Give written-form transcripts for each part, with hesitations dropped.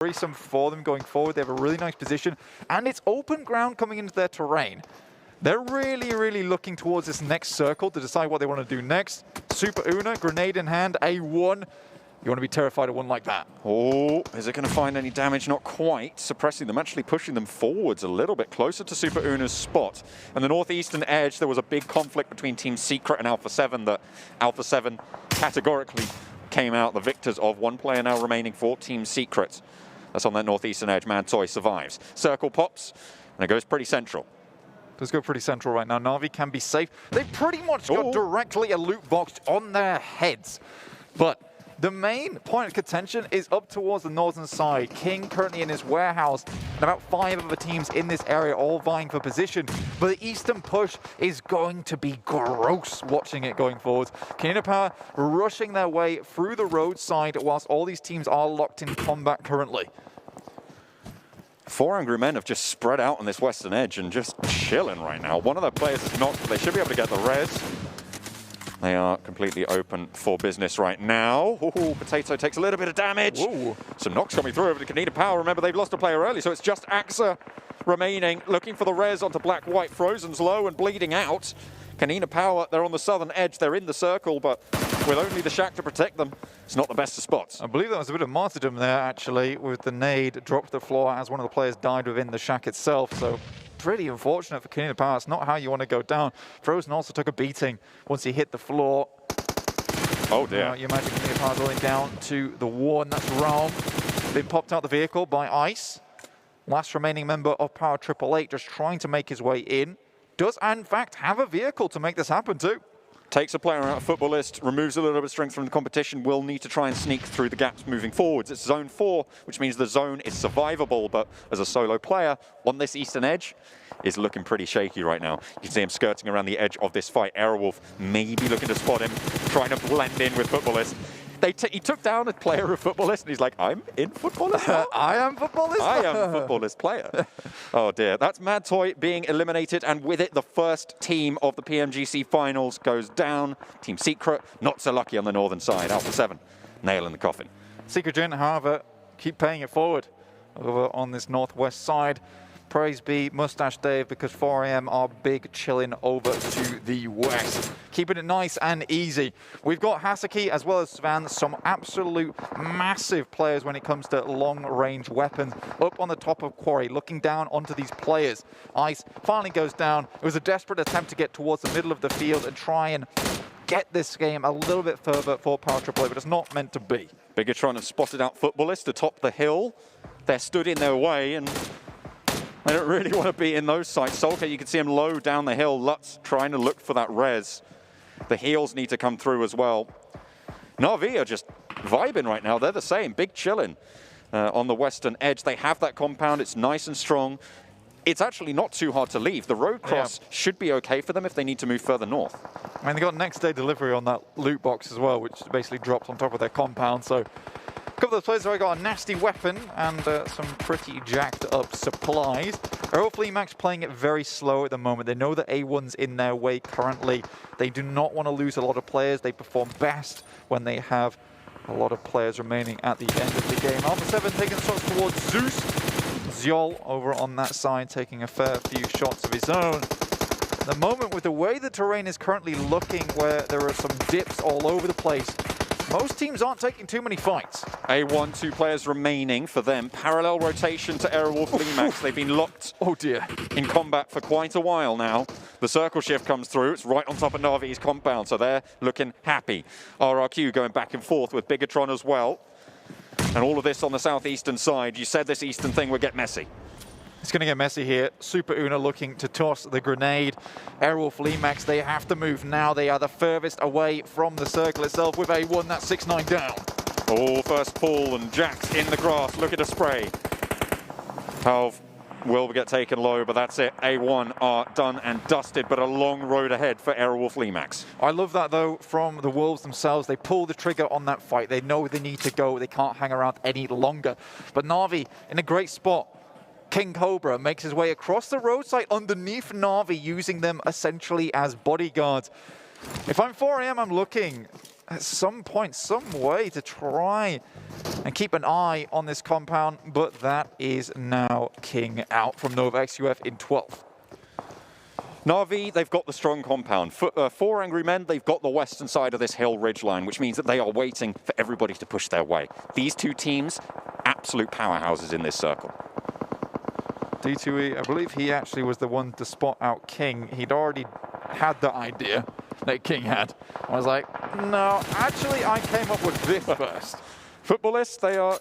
worrisome for them going forward. They have a really nice position, and it's open ground coming into their terrain. They're really, really looking towards this next circle to decide what they want to do next. Super Una, grenade in hand, A1. You want to be terrified of one like that. Oh, is it going to find any damage? Not quite. Suppressing them, actually pushing them forwards a little bit closer to Super Una's spot. And the northeastern edge, there was a big conflict between Team Secret and Alpha 7 that Alpha 7 categorically came out the victors of. One player now remaining for Team Secret. That's on that northeastern edge. Mad Toy survives. Circle pops, and it goes pretty central. Does go pretty central right now. Na'Vi can be safe. They've pretty much got directly a loot box on their heads. But the main point of contention is up towards the northern side. King currently in his warehouse, and about 5 other teams in this area all vying for position. But the eastern push is going to be gross watching it going forwards. Canadian Power rushing their way through the roadside whilst all these teams are locked in combat currently. 4 angry men have just spread out on this western edge and just chilling right now. One of their players is knocked. They should be able to get the res. They are completely open for business right now. Ooh, Potato takes a little bit of damage. Ooh. Some knocks coming through over to Canadian Power. Remember, they've lost a player early, so it's just Axa remaining, looking for the res onto Black White. Frozen's low and bleeding out. Canadian Power, they're on the southern edge. They're in the circle, but with only the shack to protect them, it's not the best of spots. I believe that was a bit of martyrdom there, actually, with the nade dropped to the floor as one of the players died within the shack itself. So pretty unfortunate for Canadian Power. It's not how you want to go down. Frozen also took a beating once he hit the floor. Oh dear. You imagine Canadian Power going down to the war, and that's Realm. Been popped out the vehicle by Ice. Last remaining member of Power 888 just trying to make his way in. Does, in fact, have a vehicle to make this happen too. Takes a player out of Footballist, removes a little bit of strength from the competition, will need to try and sneak through the gaps moving forwards. It's zone 4, which means the zone is survivable, but as a solo player on this eastern edge, is looking pretty shaky right now. You can see him skirting around the edge of this fight. Aerowolf maybe looking to spot him, trying to blend in with Footballist. He took down a player of Footballist, and he's like, I'm in Footballist now? I am Footballist? I am a Footballist player. Oh dear, that's Mad Toy being eliminated, and with it, the first team of the PMGC finals goes down. Team Secret, not so lucky on the northern side. Alpha 7, nail in the coffin. Secret Gen, however, keep paying it forward over on this northwest side. Praise be Mustache Dave, because 4 AM are big chilling over to the west. Keeping it nice and easy. We've got Hasaki as well as Svan, some absolute massive players when it comes to long-range weapons. Up on the top of Quarry, looking down onto these players. Ice finally goes down. It was a desperate attempt to get towards the middle of the field and try and get this game a little bit further for Power 888, but it's not meant to be. Bigatron have spotted out Footballist atop the hill. They're stood in their way, and I don't really want to be in those sites. Solka, you can see him low down the hill. Lutz trying to look for that res. The heals need to come through as well. Na'Vi are just vibing right now. They're the same. Big chillin' on the western edge. They have that compound. It's nice and strong. It's actually not too hard to leave. The road cross should be okay for them if they need to move further north. I mean, they got next day delivery on that loot box as well, which basically drops on top of their compound. So a couple of players have got a nasty weapon and some pretty jacked up supplies. Aero Fleamax playing it very slow at the moment. They know that A1's in their way currently. They do not want to lose a lot of players. They perform best when they have a lot of players remaining at the end of the game. Alpha 7 taking shots towards Zeus. Zyol over on that side taking a fair few shots of his own. At the moment, with the way the terrain is currently looking, where there are some dips all over the place, most teams aren't taking too many fights. A1, 2 players remaining for them. Parallel rotation to Aerowolf Fleamax. They've been locked in combat for quite a while now. The circle shift comes through. It's right on top of Na'Vi's compound, so they're looking happy. RRQ going back and forth with Bigatron as well. And all of this on the southeastern side. You said this eastern thing would get messy. It's going to get messy here. Super Una looking to toss the grenade. Aerowolf Fleamax, they have to move now. They are the furthest away from the circle itself with A1. That's 6-9 down. Oh, first pull, and Jax in the grass. Look at the spray. Halv will get taken low, but that's it. A1 are done and dusted, but a long road ahead for Aerowolf Fleamax. I love that, though, from the Wolves themselves. They pull the trigger on that fight. They know they need to go. They can't hang around any longer. But Na'Vi in a great spot. King Cobra makes his way across the roadside underneath Na'Vi, using them essentially as bodyguards. If I'm 4 AM, I'm looking at some point, some way to try and keep an eye on this compound, but that is now King out from Nova XUF in 12th. Na'Vi, they've got the strong compound. Four Angry Men, they've got the western side of this hill ridgeline, which means that they are waiting for everybody to push their way. These two teams, absolute powerhouses in this circle. D2E, I believe he actually was the one to spot out King. He'd already had the idea that King had. I was like, no, actually I came up with this first. Footballists, they are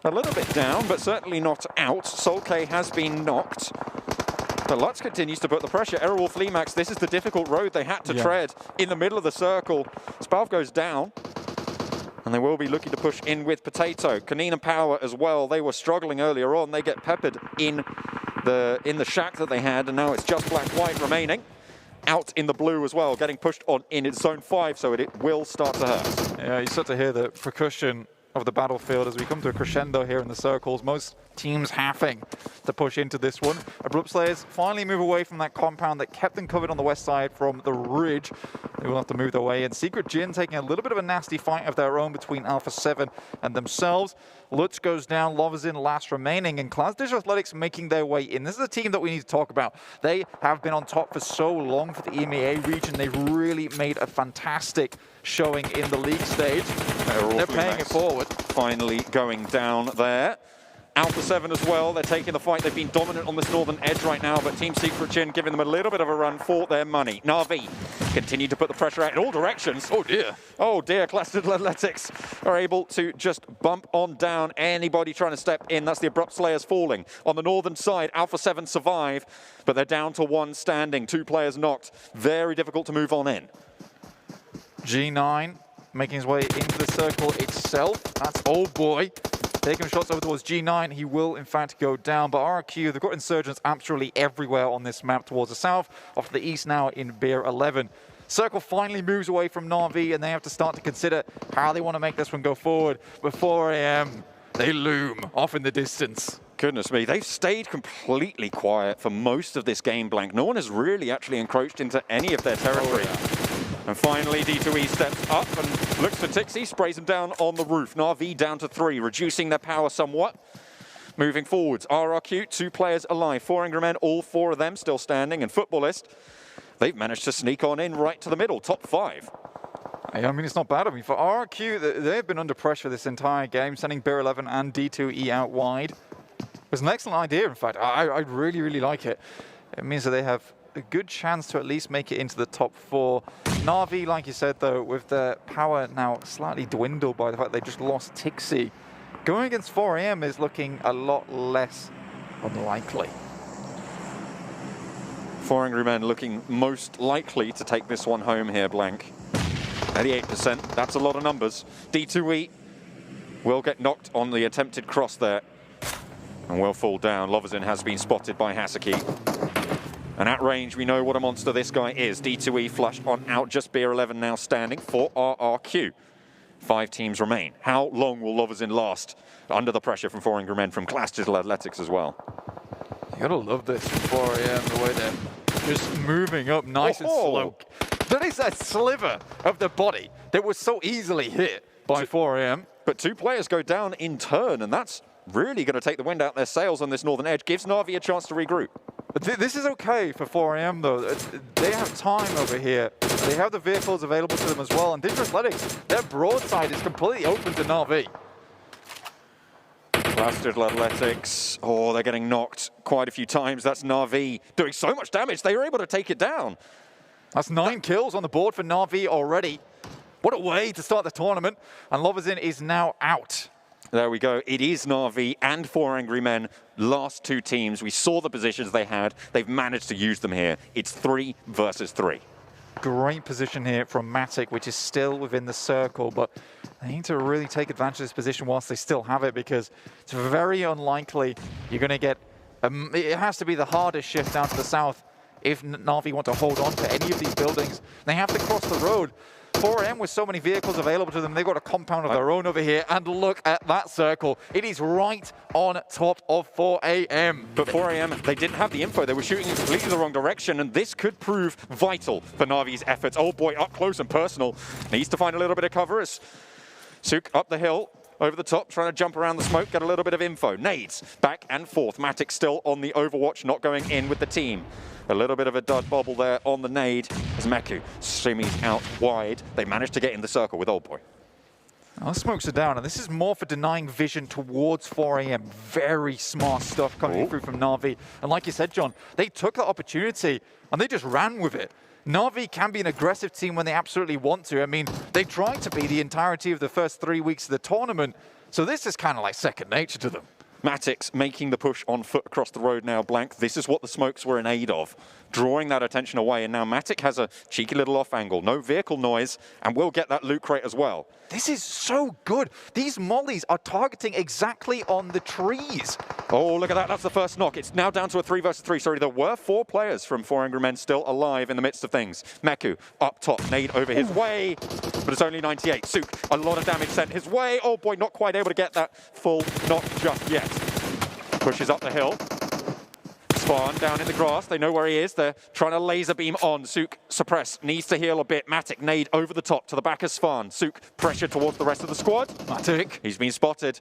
a little bit down, but certainly not out. Solkay has been knocked. But Lutz continues to put the pressure. Aerowolf Limax, this is the difficult road they had to tread in the middle of the circle. Spalv goes down, and they will be looking to push in with Potato. Kanina Power as well, they were struggling earlier on. They get peppered in the shack that they had, and now it's just Black-White remaining. Out in the blue as well, getting pushed on in its zone 5, so it will start to hurt. Yeah, you start to hear the percussion of the battlefield as we come to a crescendo here in the circles. Most teams having to push into this one. Abrupt Slayers finally move away from that compound that kept them covered on the west side from the ridge. They will have to move their way in. Secret Jin taking a little bit of a nasty fight of their own between Alpha 7 and themselves. Lutz goes down, Lovazin last remaining, and Clans Digital Athletics making their way in. This is a team that we need to talk about. They have been on top for so long for the EMEA region. They've really made a fantastic showing in the league stage. They're paying it forward. Finally going down there. Alpha 7 as well, they're taking the fight. They've been dominant on this northern edge right now, but Team Secret Jin giving them a little bit of a run for their money. Na'Vi continue to put the pressure out in all directions. Oh dear. Oh dear, Class Digital Athletics are able to just bump on down anybody trying to step in. That's the Abrupt Slayers falling. On the northern side, Alpha 7 survive, but they're down to one standing. 2 players knocked. Very difficult to move on in. G9 making his way into the circle itself. That's oh boy. Taking shots over towards G9, he will in fact go down, but RRQ, they've got insurgents absolutely everywhere on this map towards the south, off to the east now in Beer 11. Circle finally moves away from Na'Vi, and they have to start to consider how they want to make this one go forward. But 4 AM, they loom off in the distance. Goodness me, they've stayed completely quiet for most of this game blank. No one has really actually encroached into any of their territory. Oh, yeah. And finally, D2E steps up and looks for Tixie, sprays him down on the roof. Na'Vi down to 3, reducing their power somewhat. Moving forwards, RRQ, 2 players alive. 4 Angry Men, all 4 of them still standing. And Footballist, they've managed to sneak on in right to the middle, top 5. I mean, it's not bad. I mean, for RRQ, they've been under pressure this entire game, sending Beer 11 and D2E out wide. It was an excellent idea, in fact. I really, really like it. It means that they have a good chance to at least make it into the top 4. Na'Vi, like you said, though, with their power now slightly dwindled by the fact they just lost Tixie, going against 4 AM is looking a lot less unlikely. 4 Angry Men looking most likely to take this one home here, Blank. 88%, that's a lot of numbers. D2E will get knocked on the attempted cross there and will fall down. Lovazin has been spotted by Hasaki. And at range, we know what a monster this guy is. D2E flushed on out, just Beer 11 now standing for RRQ. 5 teams remain. How long will Lovazin last under the pressure from 4 Angry Men from Class Digital Athletics as well? You gotta love this from 4 AM, the way they're just moving up nice and slow. That is that sliver of the body that was so easily hit by 4 AM. But 2 players go down in turn, and that's really going to take the wind out their sails on this northern edge. Gives Na'Vi a chance to regroup. This is okay for 4 AM, though. They have time over here. They have the vehicles available to them as well. And Digital Athletics, their broadside is completely open to Na'Vi. Class Digital Athletics, oh, they're getting knocked quite a few times. That's Na'Vi doing so much damage, they were able to take it down. That's 9 kills on the board for Na'Vi already. What a way to start the tournament. And Lovazin is now out. There we go. It is Na'Vi and 4 Angry Men. Last 2 teams. We saw the positions they had. They've managed to use them here. It's 3 versus 3. Great position here from Matic, which is still within the circle, but they need to really take advantage of this position whilst they still have it, because it's very unlikely you're going to get... it has to be the hardest shift down to the south if Na'Vi want to hold on to any of these buildings. They have to cross the road. 4AM with so many vehicles available to them, they've got a compound of their own over here, and look at that circle. It is right on top of 4AM. But 4AM, they didn't have the info. They were shooting in completely the wrong direction, and this could prove vital for Na'Vi's efforts. Old boy up close and personal. Needs to find a little bit of cover as Sook up the hill, over the top, trying to jump around the smoke, get a little bit of info. Nades, back and forth. Matic still on the Overwatch, not going in with the team. A little bit of a dud bobble there on the nade as Meku shimmies out wide. They managed to get in the circle with Old Boy. Well, the smokes are down, and this is more for denying vision towards 4AM. Very smart stuff coming through from Na'Vi. And like you said, John, they took the opportunity, and they just ran with it. Na'Vi can be an aggressive team when they absolutely want to. I mean, they tried to be the entirety of the first 3 weeks of the tournament, so this is kind of like second nature to them. Matix making the push on foot across the road now, Blank. This is what the smokes were in aid of, drawing that attention away. And now Matic has a cheeky little off angle, no vehicle noise, and will get that loot crate as well. This is so good. These mollies are targeting exactly on the trees. Oh, look at that. That's the first knock. It's now down to a 3 versus 3. Sorry, there were 4 players from 4 Angry Men still alive in the midst of things. Meku up top, nade over his way, but it's only 98. Sook, a lot of damage sent his way. Oh boy, not quite able to get that full knock just yet. Pushes up the hill. Spawn down in the grass. They know where he is. They're trying to laser beam on. Sook suppress. Needs to heal a bit. Matic nade over the top to the back of Svan. Sook pressure towards the rest of the squad. Matic. He's been spotted.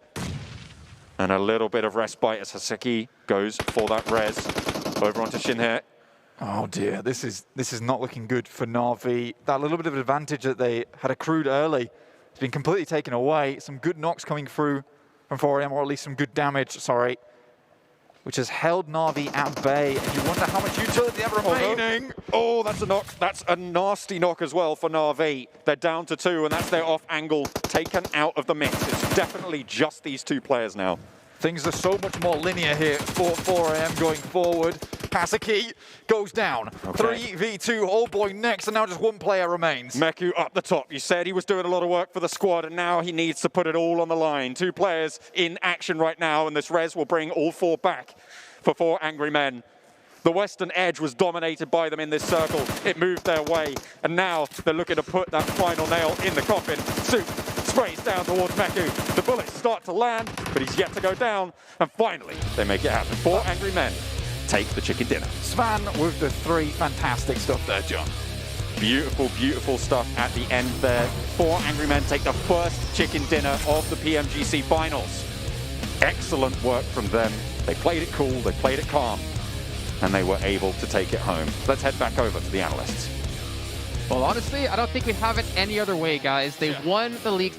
And a little bit of respite as Haseki goes for that res. Over onto Shin here. Oh dear, this is not looking good for Na'Vi. That little bit of advantage that they had accrued early has been completely taken away. Some good knocks coming through from 4AM, or at least some good damage, sorry, which has held Na'Vi at bay. And you wonder how much utility they have remaining. Oh, that's a knock. That's a nasty knock as well for Na'Vi. They're down to 2, and that's their off angle taken out of the mix. It's definitely just these 2 players now. Things are so much more linear here for 4AM going forward. Haseki goes down. Okay. 3v2, Old Boy next, and now just 1 player remains. Meku up the top. You said he was doing a lot of work for the squad, and now he needs to put it all on the line. 2 players in action right now, and this res will bring all 4 back for 4 Angry Men. The western edge was dominated by them in this circle. It moved their way, and now they're looking to put that final nail in the coffin. Sook sprays down towards Meku. The bullets start to land, but he's yet to go down, and finally they make it happen. 4 Angry Men take the chicken dinner. Svan with the 3 fantastic stuff there, John. Beautiful, beautiful stuff at the end there. 4 Angry Men take the first chicken dinner of the PMGC finals. Excellent work from them. They played it cool, they played it calm, and they were able to take it home. Let's head back over to the analysts. Well, honestly, I don't think we have it any other way, guys. They won the league.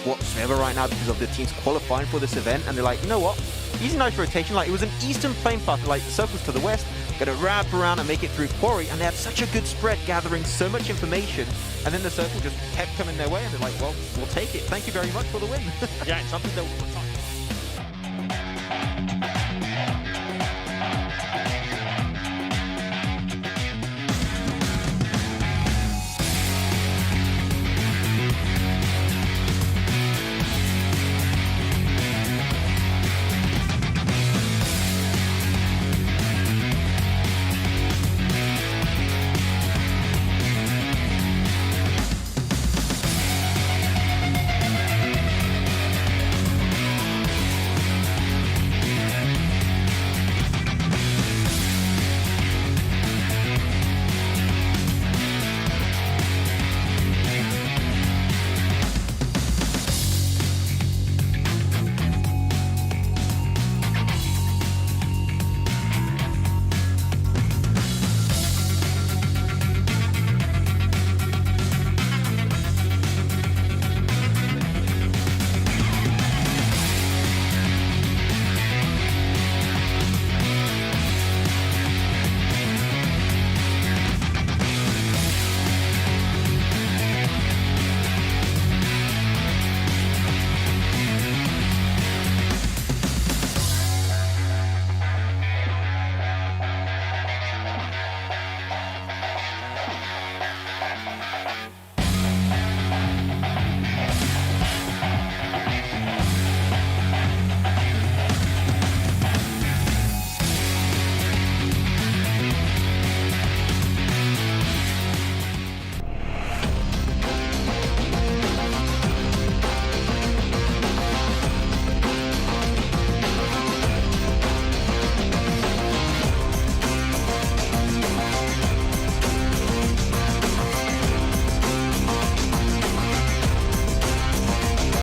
Whatsoever right now because of the teams qualifying for this event, and they're like, you know what? Easy nice rotation. Like, it was an eastern plane path. Like, the circles to the west, gonna wrap around and make it through Quarry, and they had such a good spread, gathering so much information, and then the circle just kept coming their way, and they're like, well, we'll take it. Thank you very much for the win. Yeah, it's something that